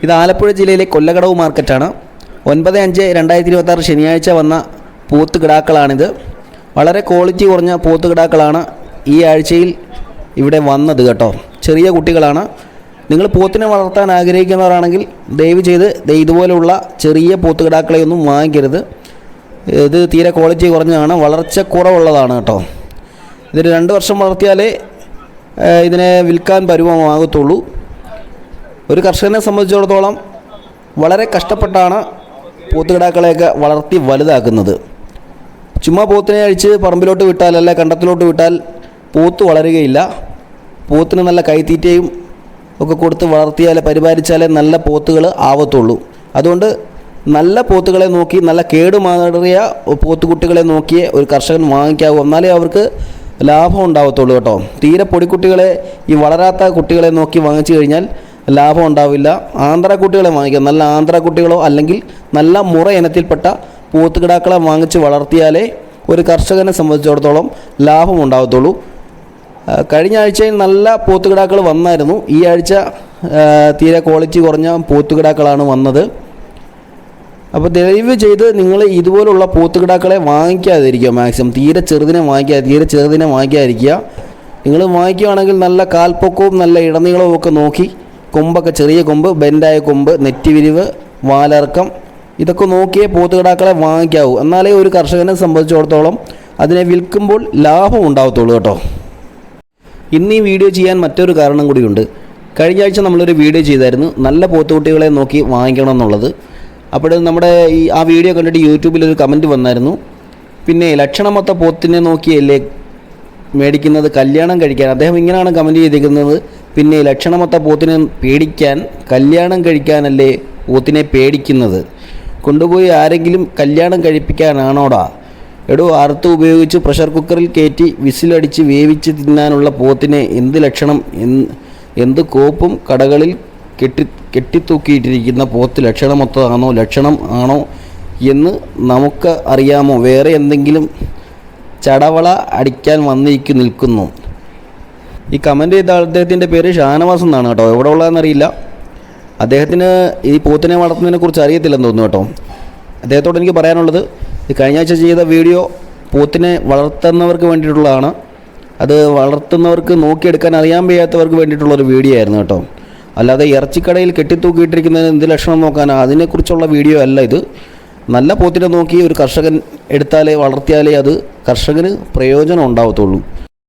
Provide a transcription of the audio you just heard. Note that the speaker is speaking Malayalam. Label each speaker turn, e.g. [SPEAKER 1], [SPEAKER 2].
[SPEAKER 1] ഇത് ആലപ്പുഴ ജില്ലയിലെ കൊല്ലകടവ് മാർക്കറ്റാണ്. 9/5/2026 ശനിയാഴ്ച വന്ന പോത്ത് കിടാക്കളാണിത്. വളരെ ക്വാളിറ്റി കുറഞ്ഞ പോത്ത് കിടാക്കളാണ് ഈ ആഴ്ചയിൽ ഇവിടെ വന്നത് കേട്ടോ. ചെറിയ കുട്ടികളാണ്. നിങ്ങൾ പോത്തിനെ വളർത്താൻ ആഗ്രഹിക്കുന്നവരാണെങ്കിൽ ദയവ് ചെയ്ത് ഇതുപോലെയുള്ള ചെറിയ പോത്ത് കിടാക്കളെയൊന്നും വാങ്ങിക്കരുത്. ഇത് തീരെ ക്വാളിറ്റി കുറഞ്ഞതാണ്, വളർച്ച കുറവുള്ളതാണ് കേട്ടോ. ഇതൊരു 2 വർഷം വളർത്തിയാലേ ഇതിനെ വിൽക്കാൻ പരുവമാകത്തുള്ളൂ. ഒരു കർഷകനെ സംബന്ധിച്ചിടത്തോളം വളരെ കഷ്ടപ്പെട്ടാണ് പോത്തുകിടാക്കളെയൊക്കെ വളർത്തി വലുതാക്കുന്നത്. ചുമ്മാ പോത്തിനെ അഴിച്ച് പറമ്പിലോട്ട് വിട്ടാൽ അല്ല കണ്ടത്തിലോട്ട് വിട്ടാൽ പോത്ത് വളരുകയില്ല. പോത്തിന് നല്ല കൈത്തീറ്റയും ഒക്കെ കൊടുത്ത് വളർത്തിയാൽ പരിപാലിച്ചാലേ നല്ല പോത്തുകൾ ആവത്തുള്ളൂ. അതുകൊണ്ട് നല്ല പോത്തുകളെ നോക്കി, നല്ല കേടുമാറിയ പോത്തുകുട്ടികളെ നോക്കിയേ ഒരു കർഷകൻ വാങ്ങിക്കാവൂ. എന്നാലേ അവർക്ക് ലാഭം ഉണ്ടാവത്തുള്ളൂ കേട്ടോ. തീരെ പൊടിക്കുട്ടികളെ, ഈ വളരാത്ത കുട്ടികളെ നോക്കി വാങ്ങിച്ചു കഴിഞ്ഞാൽ ലാഭം ഉണ്ടാവില്ല. ആന്ധ്ര കുട്ടികളെ വാങ്ങിക്കാം. നല്ല ആന്ധ്ര കുട്ടികളോ അല്ലെങ്കിൽ നല്ല മുറ ഇനത്തിൽപ്പെട്ട പോത്തുകിടാക്കളെ വാങ്ങിച്ച് വളർത്തിയാലേ ഒരു കർഷകനെ സംബന്ധിച്ചിടത്തോളം ലാഭം ഉണ്ടാവത്തുള്ളൂ. കഴിഞ്ഞ ആഴ്ചയിൽ നല്ല പോത്തുകിടാക്കൾ വന്നായിരുന്നു. ഈ ആഴ്ച തീരെ ക്വാളിറ്റി കുറഞ്ഞ പോത്തുകിടാക്കളാണ് വന്നത്. അപ്പോൾ ദയവ് ചെയ്ത് നിങ്ങൾ ഇതുപോലുള്ള പോത്തുകിടാക്കളെ വാങ്ങിക്കാതിരിക്കുക. മാക്സിമം തീരെ ചെറുതിനെ വാങ്ങിക്കാതിരിക്കുക. നിങ്ങൾ വാങ്ങിക്കുകയാണെങ്കിൽ നല്ല കാൽപ്പൊക്കവും നല്ല ഇടനീളവും ഒക്കെ നോക്കി, കൊമ്പൊക്കെ ചെറിയ കൊമ്പ്, ബെൻഡായ കൊമ്പ്, നെറ്റിവിരിവ്, വാലിറക്കം, ഇതൊക്കെ നോക്കിയേ പോത്തുകിടാക്കളെ വാങ്ങിക്കാവൂ. എന്നാലേ ഒരു കർഷകനെ സംബന്ധിച്ചിടത്തോളം അതിനെ വിൽക്കുമ്പോൾ ലാഭം ഉണ്ടാവത്തുള്ളൂ കേട്ടോ. ഇന്ന് ഈ വീഡിയോ ചെയ്യാൻ മറ്റൊരു കാരണം കൂടിയുണ്ട്. കഴിഞ്ഞ ആഴ്ച നമ്മളൊരു വീഡിയോ ചെയ്തായിരുന്നു നല്ല പോത്തുകുട്ടികളെ നോക്കി വാങ്ങിക്കണം എന്നുള്ളത്. അപ്പോൾ നമ്മുടെ ആ വീഡിയോ കണ്ടിട്ട് യൂട്യൂബിലൊരു കമൻറ്റ് വന്നായിരുന്നു, പിന്നെ ലക്ഷണമൊത്ത പോത്തിനെ നോക്കിയല്ലേ മേടിക്കുന്നത് കല്യാണം കഴിക്കാൻ. അദ്ദേഹം ഇങ്ങനെയാണ് കമൻറ്റ് ചെയ്തിരിക്കുന്നത്, പിന്നെ ലക്ഷണമൊത്ത പോത്തിനെ പേടിക്കാൻ കല്യാണം കഴിക്കാനല്ലേ പോത്തിനെ പേടിക്കുന്നത്? കൊണ്ടുപോയി ആരെങ്കിലും കല്യാണം കഴിപ്പിക്കാനാണോടാ? എടോ, അറുത്ത് ഉപയോഗിച്ച് പ്രഷർ കുക്കറിൽ കയറ്റി വിസിലടിച്ച് വേവിച്ച് തിന്നാനുള്ള പോത്തിനെ എന്ത് ലക്ഷണം, എന്ത് കോപ്പും കടകളിൽ കെട്ടിത്തൂക്കിയിട്ടിരിക്കുന്ന പോത്ത് ലക്ഷണം ആണോ എന്ന് നമുക്ക് അറിയാമോ? വേറെ എന്തെങ്കിലും ചടവള അടിക്കാൻ നിൽക്കുന്നു. ഈ കമൻറ്റ് ചെയ്ത അദ്ദേഹത്തിൻ്റെ പേര് ഷാനവാസ് എന്നാണ് കേട്ടോ. എവിടെ ഉള്ളതെന്നറിയില്ല. അദ്ദേഹത്തിന് ഈ പോത്തിനെ വളർത്തുന്നതിനെ കുറിച്ച് അറിയത്തില്ലെന്ന് തോന്നുന്നു കേട്ടോ. അദ്ദേഹത്തോട് എനിക്ക് പറയാനുള്ളത്, കഴിഞ്ഞ ആഴ്ച ചെയ്ത വീഡിയോ പോത്തിനെ വളർത്തുന്നവർക്ക് വേണ്ടിയിട്ടുള്ളതാണ്. അത് വളർത്തുന്നവർക്ക് നോക്കിയെടുക്കാൻ അറിയാൻ വയ്യാത്തവർക്ക് വേണ്ടിയിട്ടുള്ളൊരു വീഡിയോ ആയിരുന്നു കേട്ടോ. അല്ലാതെ ഇറച്ചിക്കടയിൽ കെട്ടിത്തൂക്കിയിട്ടിരിക്കുന്നതിന് എന്ത് ലക്ഷണം നോക്കാനാണ്, അതിനെക്കുറിച്ചുള്ള വീഡിയോ അല്ല ഇത്. നല്ല പോത്തിനെ നോക്കി ഒരു കർഷകൻ വളർത്തിയാലേ അത് കർഷകന് പ്രയോജനം ഉണ്ടാവത്തുള്ളൂ.